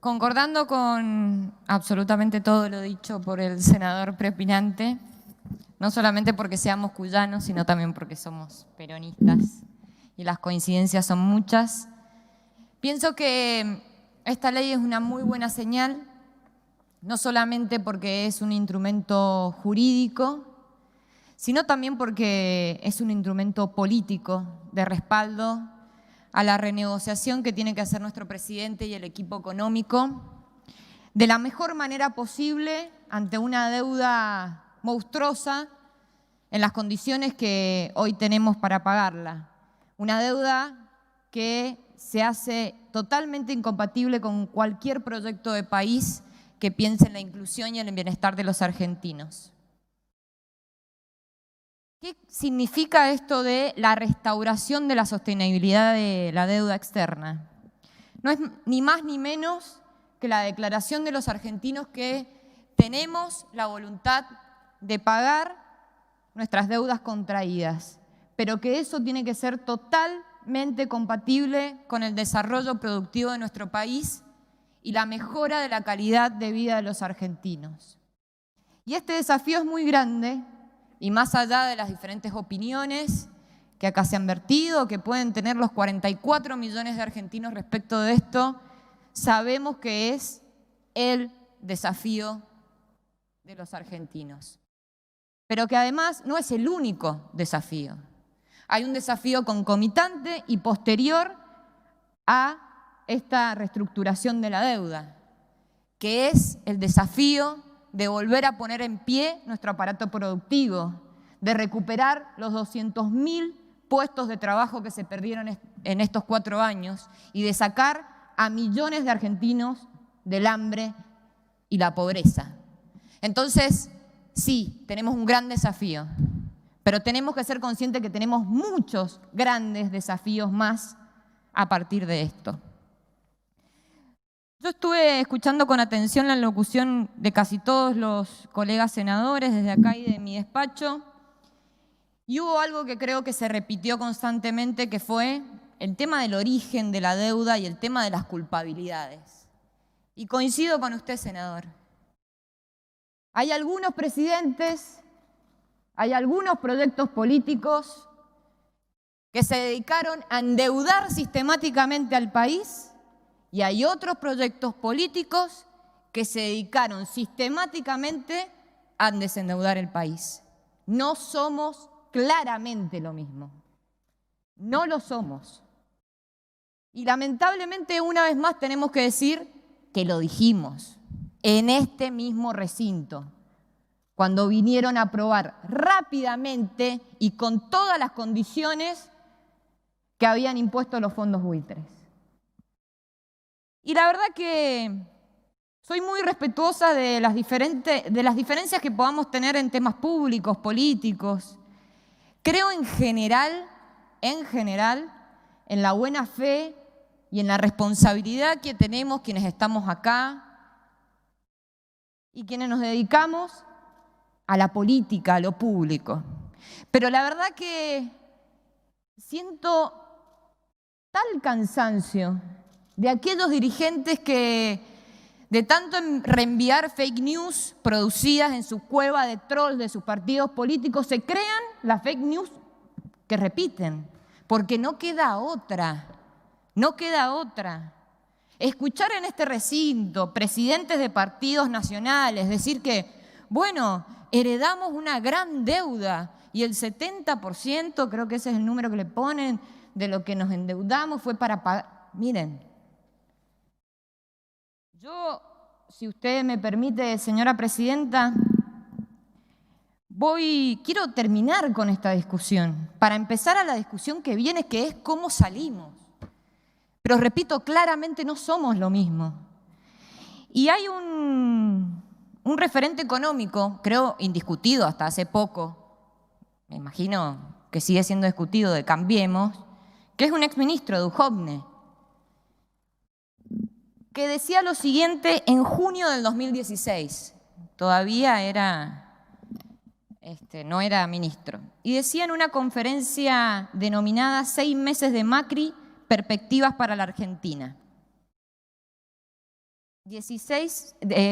Concordando con absolutamente todo lo dicho por el senador preopinante, no solamente porque seamos cuyanos, sino también porque somos peronistas y las coincidencias son muchas, pienso que esta ley es una muy buena señal, no solamente porque es un instrumento jurídico, sino también porque es un instrumento político de respaldo a la renegociación que tiene que hacer nuestro presidente y el equipo económico de la mejor manera posible ante una deuda monstruosa en las condiciones que hoy tenemos para pagarla. Una deuda que se hace totalmente incompatible con cualquier proyecto de país que piense en la inclusión y en el bienestar de los argentinos. ¿Qué significa esto de la restauración de la sostenibilidad de la deuda externa? No es ni más ni menos que la declaración de los argentinos que tenemos la voluntad de pagar nuestras deudas contraídas, pero que eso tiene que ser totalmente compatible con el desarrollo productivo de nuestro país y la mejora de la calidad de vida de los argentinos. Y este desafío es muy grande, y más allá de las diferentes opiniones que acá se han vertido, que pueden tener los 44 millones de argentinos respecto de esto, sabemos que es el desafío de los argentinos. Pero que además no es el único desafío. Hay un desafío concomitante y posterior a esta reestructuración de la deuda, que es el desafío de volver a poner en pie nuestro aparato productivo, de recuperar los 200.000 puestos de trabajo que se perdieron en estos 4 años y de sacar a millones de argentinos del hambre y la pobreza. Entonces, sí, tenemos un gran desafío, pero tenemos que ser conscientes que tenemos muchos grandes desafíos más a partir de esto. Yo estuve escuchando con atención la locución de casi todos los colegas senadores desde acá y de mi despacho, y hubo algo que creo que se repitió constantemente, que fue el tema del origen de la deuda y el tema de las culpabilidades. Y coincido con usted, senador. Hay algunos presidentes, hay algunos proyectos políticos que se dedicaron a endeudar sistemáticamente al país, y hay otros proyectos políticos que se dedicaron sistemáticamente a desendeudar el país. No somos claramente lo mismo. No lo somos. Y lamentablemente una vez más tenemos que decir que lo dijimos en este mismo recinto, cuando vinieron a aprobar rápidamente y con todas las condiciones que habían impuesto los fondos buitres. Y la verdad que soy muy respetuosa de las diferencias que podamos tener en temas públicos, políticos. Creo en general, en la buena fe y en la responsabilidad que tenemos quienes estamos acá y quienes nos dedicamos a la política, a lo público. Pero la verdad que siento tal cansancio de aquellos dirigentes que, de tanto reenviar fake news producidas en su cueva de trolls de sus partidos políticos, se crean las fake news que repiten, porque no queda otra, no queda otra. Escuchar en este recinto presidentes de partidos nacionales decir que, bueno, heredamos una gran deuda y el 70%, creo que ese es el número que le ponen, de lo que nos endeudamos fue para pagar. Miren, yo, si usted me permite, señora presidenta, quiero terminar con esta discusión para empezar a la discusión que viene, que es cómo salimos. Pero repito, claramente no somos lo mismo. Y hay un referente económico, creo indiscutido hasta hace poco, me imagino que sigue siendo discutido, de Cambiemos, que es un exministro, Duhovne, que decía lo siguiente en junio del 2016, todavía no era ministro, y decía en una conferencia denominada 6 meses de Macri, perspectivas para la Argentina.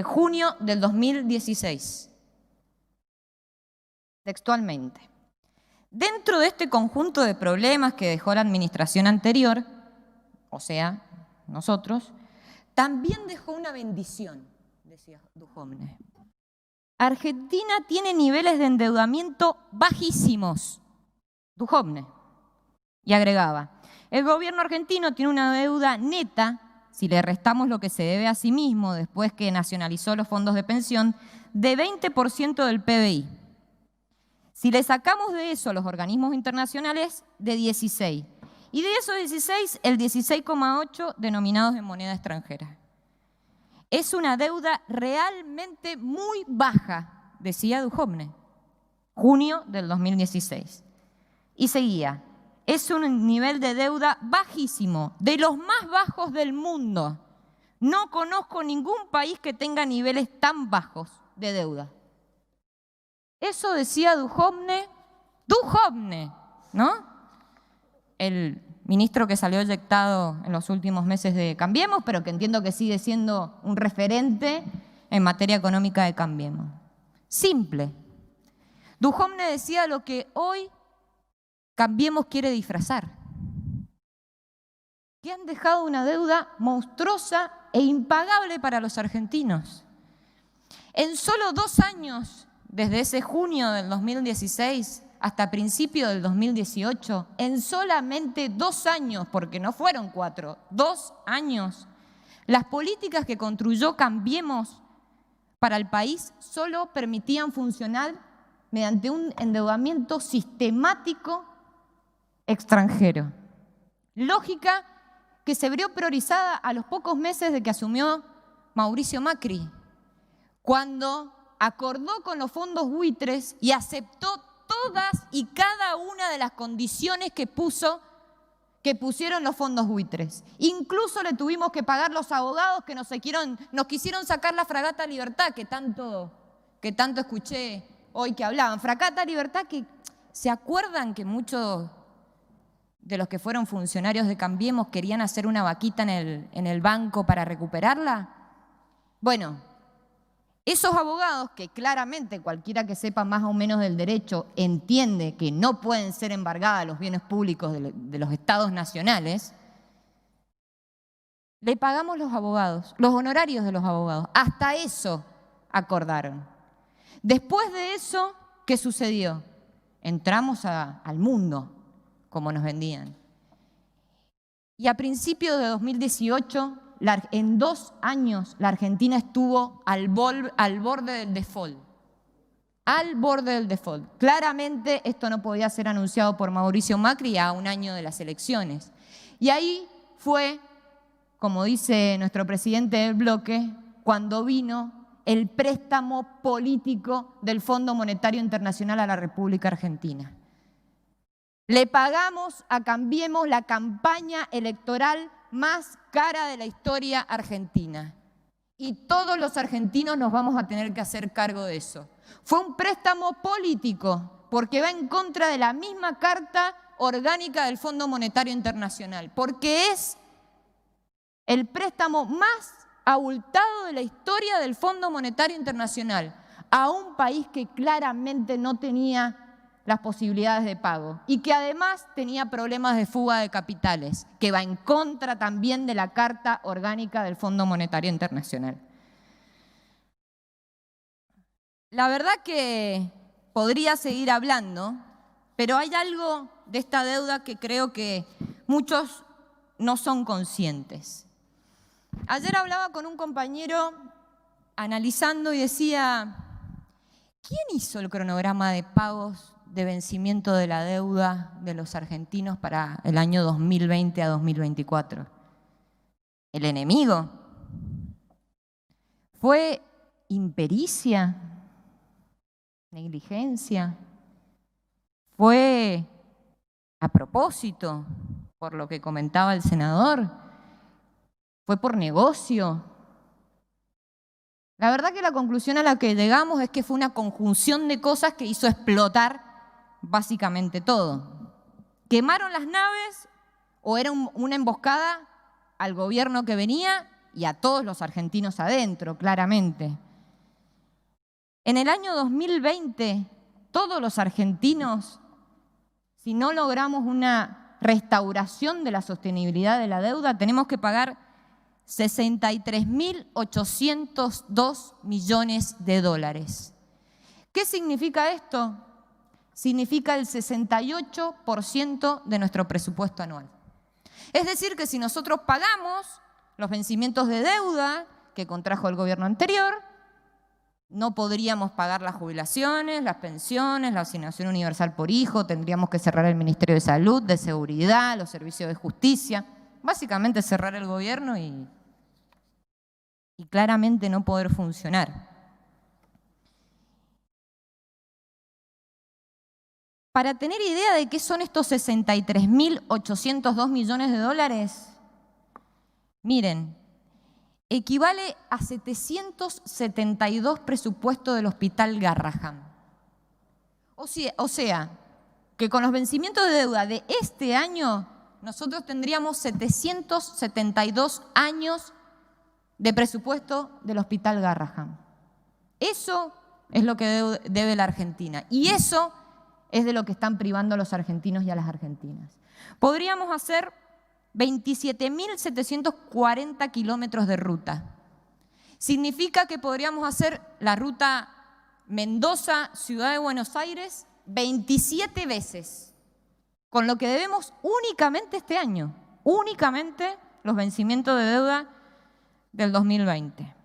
junio del 2016. Textualmente. Dentro de este conjunto de problemas que dejó la administración anterior, o sea, nosotros, también dejó una bendición, decía Duhovne. Argentina tiene niveles de endeudamiento bajísimos. Duhovne. Y agregaba, el gobierno argentino tiene una deuda neta, si le restamos lo que se debe a sí mismo después que nacionalizó los fondos de pensión, de 20% del PBI. Si le sacamos de eso a los organismos internacionales, de 16. Y de esos 16, el 16,8 denominados en moneda extranjera. Es una deuda realmente muy baja, decía Duhovne, junio del 2016. Y seguía, es un nivel de deuda bajísimo, de los más bajos del mundo. No conozco ningún país que tenga niveles tan bajos de deuda. Eso decía Duhovne, ¿no? El ministro que salió eyectado en los últimos meses de Cambiemos, pero que entiendo que sigue siendo un referente en materia económica de Cambiemos. Simple. Duhovne decía lo que hoy Cambiemos quiere disfrazar. Que han dejado una deuda monstruosa e impagable para los argentinos. En solo 2 años, desde ese junio del 2016 hasta principio del 2018, en solamente 2 años, porque no fueron 4, 2 años, las políticas que construyó Cambiemos para el país solo permitían funcionar mediante un endeudamiento sistemático extranjero. Lógica que se vio priorizada a los pocos meses de que asumió Mauricio Macri, cuando acordó con los fondos buitres y aceptó todas y cada una de las condiciones que pusieron los fondos buitres. Incluso le tuvimos que pagar los abogados que nos quisieron sacar la Fragata Libertad, que tanto escuché hoy que hablaban. Fragata Libertad, que ¿se acuerdan que muchos de los que fueron funcionarios de Cambiemos querían hacer una vaquita en el banco para recuperarla? Bueno, esos abogados, que claramente cualquiera que sepa más o menos del derecho entiende que no pueden ser embargados los bienes públicos de los estados nacionales, le pagamos los abogados, los honorarios de los abogados. Hasta eso acordaron. Después de eso, ¿qué sucedió? Entramos al mundo, como nos vendían. Y a principios de 2018, en 2 años, la Argentina estuvo al borde del default. Al borde del default. Claramente esto no podía ser anunciado por Mauricio Macri a 1 año de las elecciones. Y ahí fue, como dice nuestro presidente del bloque, cuando vino el préstamo político del Fondo Monetario Internacional a la República Argentina. Le pagamos a Cambiemos la campaña electoral más cara de la historia argentina. Y todos los argentinos nos vamos a tener que hacer cargo de eso. Fue un préstamo político, porque va en contra de la misma Carta Orgánica del Fondo Monetario Internacional, porque es el préstamo más abultado de la historia del Fondo Monetario Internacional a un país que claramente no tenía las posibilidades de pago y que además tenía problemas de fuga de capitales, que va en contra también de la Carta Orgánica del Fondo Monetario Internacional. La verdad que podría seguir hablando, pero hay algo de esta deuda que creo que muchos no son conscientes. Ayer hablaba con un compañero analizando y decía, ¿quién hizo el cronograma de pagos de vencimiento de la deuda de los argentinos para el año 2020 a 2024? ¿El enemigo? ¿Fue impericia? ¿Negligencia? ¿Fue a propósito, por lo que comentaba el senador? ¿Fue por negocio? La verdad que la conclusión a la que llegamos es que fue una conjunción de cosas que hizo explotar básicamente todo. ¿Quemaron las naves o era una emboscada al gobierno que venía y a todos los argentinos adentro, claramente. En el año 2020, todos los argentinos, si no logramos una restauración de la sostenibilidad de la deuda, tenemos que pagar 63.802 millones de dólares. ¿Qué significa esto? Significa el 68% de nuestro presupuesto anual. Es decir, que si nosotros pagamos los vencimientos de deuda que contrajo el gobierno anterior, no podríamos pagar las jubilaciones, las pensiones, la asignación universal por hijo, tendríamos que cerrar el Ministerio de Salud, de Seguridad, los servicios de justicia, básicamente cerrar el gobierno y claramente no poder funcionar. Para tener idea de qué son estos 63.802 millones de dólares, miren, equivale a 772 presupuestos del Hospital Garrahan. O sea, que con los vencimientos de deuda de este año, nosotros tendríamos 772 años de presupuesto del Hospital Garrahan. Eso es lo que debe la Argentina. Y eso es de lo que están privando a los argentinos y a las argentinas. Podríamos hacer 27.740 kilómetros de ruta. Significa que podríamos hacer la ruta Mendoza-Ciudad de Buenos Aires 27 veces, con lo que debemos únicamente este año, únicamente los vencimientos de deuda del 2020.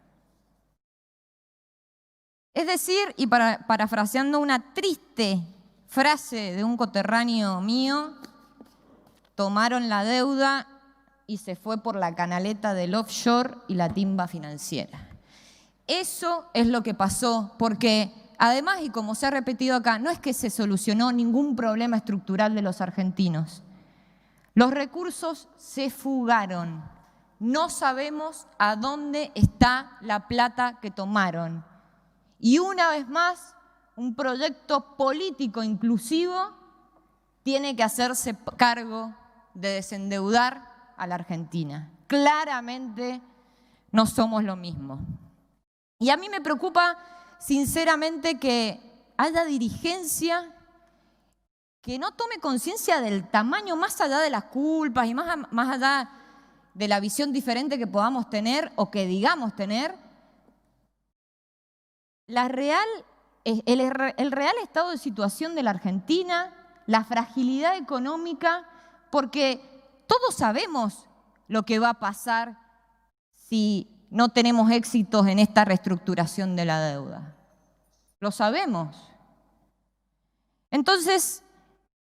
Es decir, y parafraseando una triste frase de un coterráneo mío, tomaron la deuda y se fue por la canaleta del offshore y la timba financiera. Eso es lo que pasó, porque además, y como se ha repetido acá, no es que se solucionó ningún problema estructural de los argentinos. Los recursos se fugaron. No sabemos a dónde está la plata que tomaron. Y una vez más, un proyecto político inclusivo tiene que hacerse cargo de desendeudar a la Argentina. Claramente no somos lo mismo. Y a mí me preocupa sinceramente que haya dirigencia que no tome conciencia del tamaño más allá de las culpas y más allá de la visión diferente que podamos tener o que digamos tener. El real estado de situación de la Argentina, la fragilidad económica, porque todos sabemos lo que va a pasar si no tenemos éxitos en esta reestructuración de la deuda. Lo sabemos. Entonces,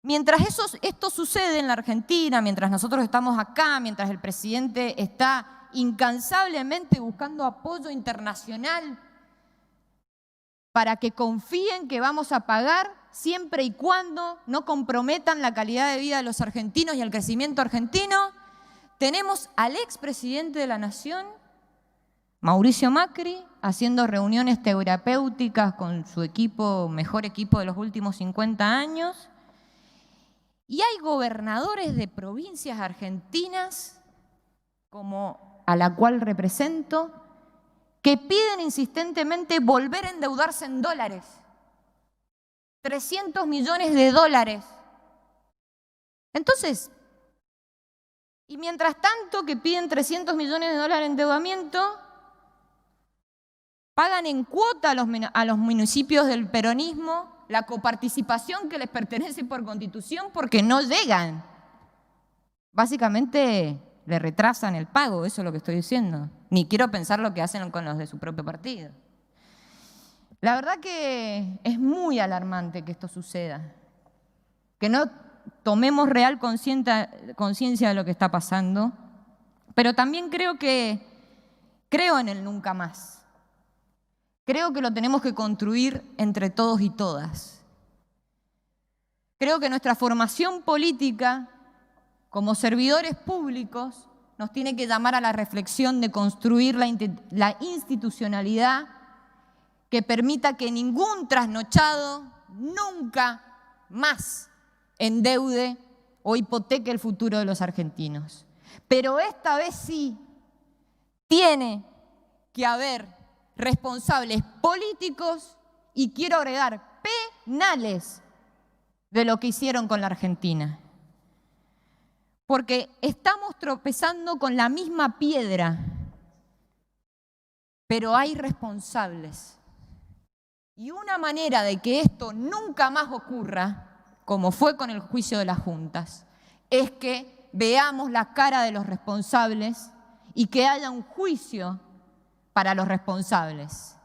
mientras esto sucede en la Argentina, mientras nosotros estamos acá, mientras el presidente está incansablemente buscando apoyo internacional para que confíen que vamos a pagar siempre y cuando no comprometan la calidad de vida de los argentinos y el crecimiento argentino, tenemos al expresidente de la Nación, Mauricio Macri, haciendo reuniones terapéuticas con su equipo, mejor equipo de los últimos 50 años, y hay gobernadores de provincias argentinas, como a la cual represento, que piden insistentemente volver a endeudarse en dólares. 300 millones de dólares. Entonces, y mientras tanto que piden 300 millones de dólares en endeudamiento, pagan en cuota a los municipios del peronismo la coparticipación que les pertenece por Constitución porque no llegan. Básicamente le retrasan el pago, eso es lo que estoy diciendo. Ni quiero pensar lo que hacen con los de su propio partido. La verdad que es muy alarmante que esto suceda, que no tomemos real conciencia de lo que está pasando, pero también creo en el nunca más. Creo que lo tenemos que construir entre todos y todas. Creo que nuestra formación política, como servidores públicos, nos tiene que llamar a la reflexión de construir la institucionalidad que permita que ningún trasnochado nunca más endeude o hipoteque el futuro de los argentinos. Pero esta vez sí tiene que haber responsables políticos y quiero agregar penales de lo que hicieron con la Argentina. Porque estamos tropezando con la misma piedra, pero hay responsables. Y una manera de que esto nunca más ocurra, como fue con el juicio de las juntas, es que veamos la cara de los responsables y que haya un juicio para los responsables.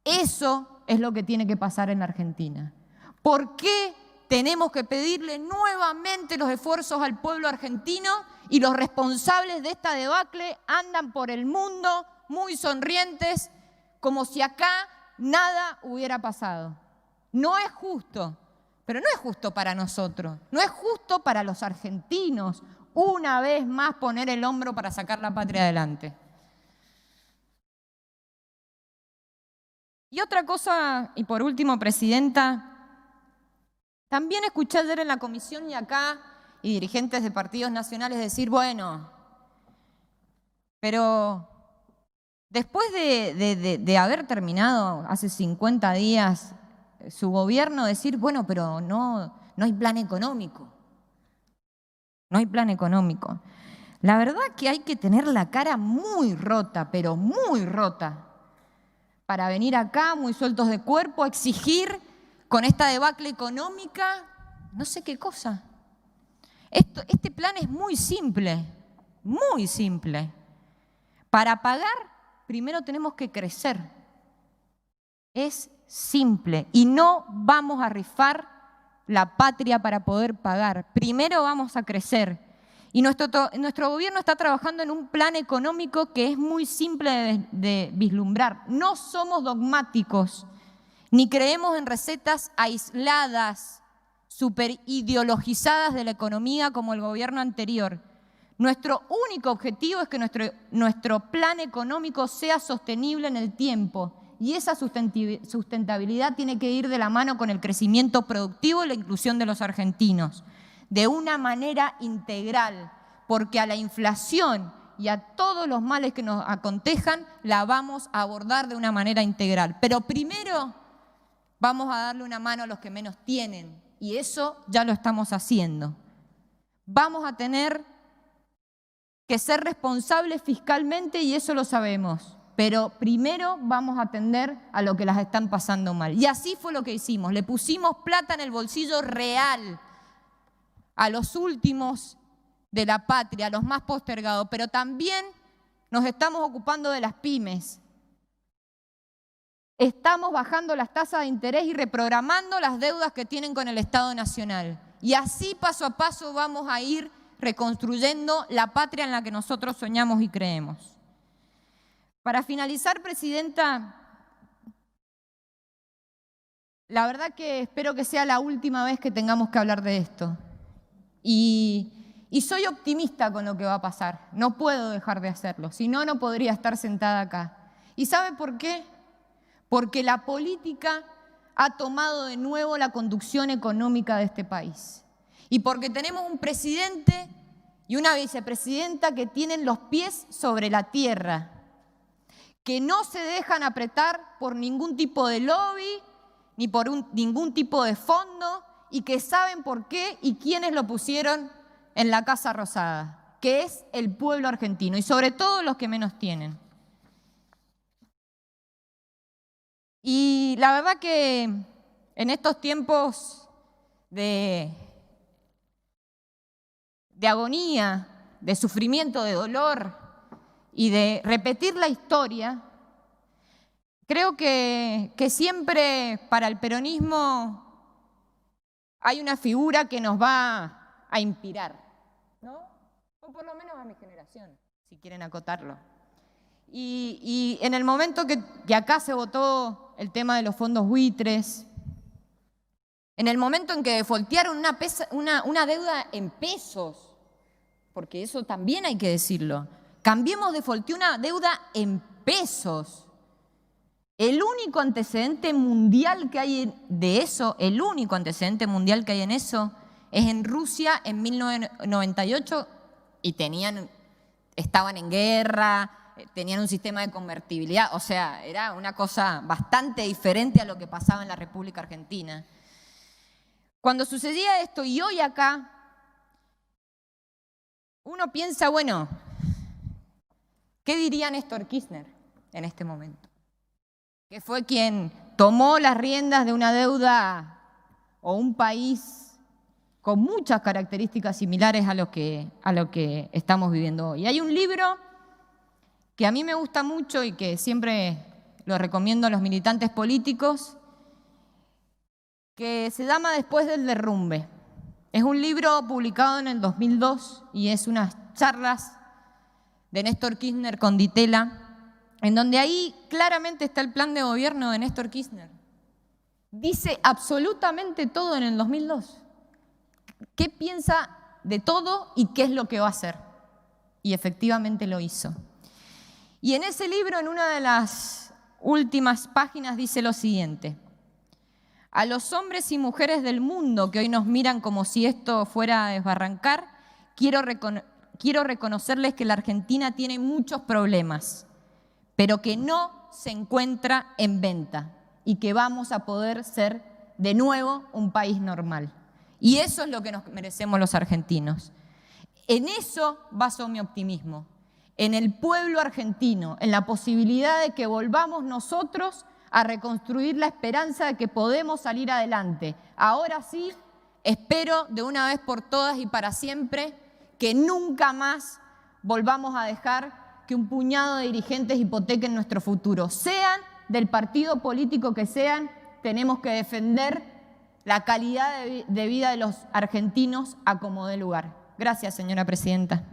Eso es lo que tiene que pasar en la Argentina. ¿Por qué tenemos que pedirle nuevamente los esfuerzos al pueblo argentino y los responsables de esta debacle andan por el mundo muy sonrientes como si acá nada hubiera pasado? No es justo, pero no es justo para nosotros, no es justo para los argentinos, una vez más poner el hombro para sacar la patria adelante. Y otra cosa, y por último, Presidenta, también escuché ayer en la comisión y acá, y dirigentes de partidos nacionales decir, bueno, pero después de haber terminado hace 50 días su gobierno, decir, bueno, pero no hay plan económico. No hay plan económico. La verdad que hay que tener la cara muy rota, pero muy rota, para venir acá muy sueltos de cuerpo a exigir con esta debacle económica no sé qué cosa. Este plan es muy simple, muy simple. Para pagar, primero tenemos que crecer. Es simple y no vamos a rifar la patria para poder pagar. Primero vamos a crecer. Y nuestro gobierno está trabajando en un plan económico que es muy simple de vislumbrar. No somos dogmáticos, ni creemos en recetas aisladas, superideologizadas de la economía como el gobierno anterior. Nuestro único objetivo es que nuestro plan económico sea sostenible en el tiempo. Y esa sustentabilidad tiene que ir de la mano con el crecimiento productivo y la inclusión de los argentinos, de una manera integral, porque a la inflación y a todos los males que nos acontejan la vamos a abordar de una manera integral. Pero primero vamos a darle una mano a los que menos tienen, y eso ya lo estamos haciendo. Vamos a tener que ser responsables fiscalmente y eso lo sabemos. Pero primero vamos a atender a lo que las están pasando mal. Y así fue lo que hicimos. Le pusimos plata en el bolsillo real a los últimos de la patria, a los más postergados. Pero también nos estamos ocupando de las pymes. Estamos bajando las tasas de interés y reprogramando las deudas que tienen con el Estado Nacional. Y así paso a paso vamos a ir reconstruyendo la patria en la que nosotros soñamos y creemos. Para finalizar, Presidenta, la verdad que espero que sea la última vez que tengamos que hablar de esto. Y soy optimista con lo que va a pasar. No puedo dejar de hacerlo, si no, no podría estar sentada acá. ¿Y sabe por qué? Porque la política ha tomado de nuevo la conducción económica de este país. Y porque tenemos un presidente y una vicepresidenta que tienen los pies sobre la tierra, que no se dejan apretar por ningún tipo de lobby, ni por ningún tipo de fondo, y que saben por qué y quiénes lo pusieron en la Casa Rosada, que es el pueblo argentino, y sobre todo los que menos tienen. Y la verdad que en estos tiempos de agonía, de sufrimiento, de dolor, y de repetir la historia, creo que siempre para el peronismo hay una figura que nos va a inspirar, ¿no? O por lo menos a mi generación, si quieren acotarlo. Y en el momento que acá se votó el tema de los fondos buitres, en el momento en que defaultearon una deuda en pesos, porque eso también hay que decirlo, Cambiemos defaultó una deuda en pesos. El único antecedente mundial que hay de eso, el único antecedente mundial que hay en eso, es en Rusia en 1998 y estaban en guerra, tenían un sistema de convertibilidad, o sea, era una cosa bastante diferente a lo que pasaba en la República Argentina. Cuando sucedía esto, y hoy acá, uno piensa, bueno, ¿qué diría Néstor Kirchner en este momento? Que fue quien tomó las riendas de una deuda o un país con muchas características similares a lo que estamos viviendo hoy. Hay un libro que a mí me gusta mucho y que siempre lo recomiendo a los militantes políticos, que se llama Después del derrumbe. Es un libro publicado en el 2002 y es unas charlas de Néstor Kirchner con Di Tella, en donde ahí claramente está el plan de gobierno de Néstor Kirchner. Dice absolutamente todo en el 2002. ¿Qué piensa de todo y qué es lo que va a hacer? Y efectivamente lo hizo. Y en ese libro, en una de las últimas páginas, dice lo siguiente: a los hombres y mujeres del mundo que hoy nos miran como si esto fuera a desbarrancar, quiero reconocerles que la Argentina tiene muchos problemas, pero que no se encuentra en venta y que vamos a poder ser de nuevo un país normal. Y eso es lo que nos merecemos los argentinos. En eso baso mi optimismo, en el pueblo argentino, en la posibilidad de que volvamos nosotros a reconstruir la esperanza de que podemos salir adelante. Ahora sí, espero de una vez por todas y para siempre que nunca más volvamos a dejar que un puñado de dirigentes hipotequen nuestro futuro. Sean del partido político que sean, tenemos que defender la calidad de vida de los argentinos a como dé lugar. Gracias, señora presidenta.